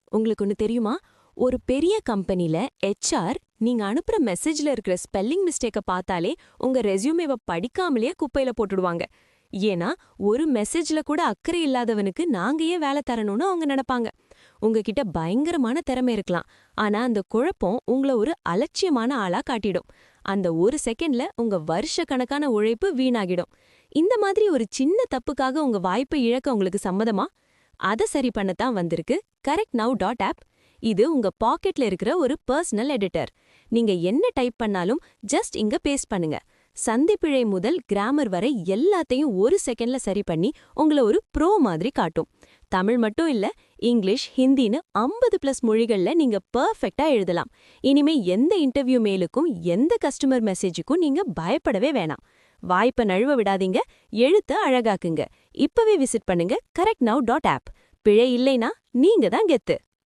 உங்களுக்கு ஒண்ணு தெரியுமா? ஒரு பெரிய கம்பெனில HR நீங்க அனுப்புற மெசேஜ்ல இருக்கிற ஸ்பெல்லிங் மிஸ்டேக்க பார்த்தாலே உங்க ரெஸ்யூமேவ படிக்காமலே குப்பையில போட்டுடுவாங்க. ஏன்னா, ஒரு மெசேஜ்ல கூட அக்கறை இல்லாதவனுக்கு நாங்க ஏன் வேலை தரணும்னு அவங்க நினைப்பாங்க. உங்ககிட்ட பயங்கரமான திறமை இருக்கலாம். ஆனா அந்த குழப்பம் உங்கள ஒரு அலட்சியமான ஆளா காட்டிடும். அந்த ஒரு செகண்ட்ல உங்க வருஷக்கணக்கான உழைப்பு வீணாகிடும். இந்த மாதிரி ஒரு சின்ன தப்புக்காக உங்க வாய்ப்பை இழக்க உங்களுக்கு சம்மதமா? அத சரி பண்ணத்தான் வந்திருக்கு correctnow.app. இது உங்க பாக்கெட்ல இருக்கிற ஒரு பர்சனல் எடிட்டர். நீங்க என்ன டைப் பண்ணாலும் ஜஸ்ட் இங்க பேஸ்ட் பண்ணுங்க. சந்திப்பிழை முதல் கிராமர் வரை எல்லாத்தையும் ஒரு செகண்ட்ல சரி பண்ணி உங்கள ஒரு ப்ரோ மாதிரி காட்டும். தமிழ் மட்டும் இல்ல, இங்கிலீஷ், ஹிந்தின்னு 50+ மொழிகள்ல நீங்க பெர்ஃபெக்ட்டா எழுதலாம். இனிமே எந்த இன்டர்வியூ மெயிலுக்கும் எந்த கஸ்டமர் மெசேஜுக்கும் நீங்க பயப்படவே வேணாம். வாய்ப்பை நழுவ விடாதீங்க, எழுத்த அழகாக்குங்க. இப்பவே விசிட் பண்ணுங்க correctnow.app. பிழை இல்லைனா நீங்க தான் கெத்து.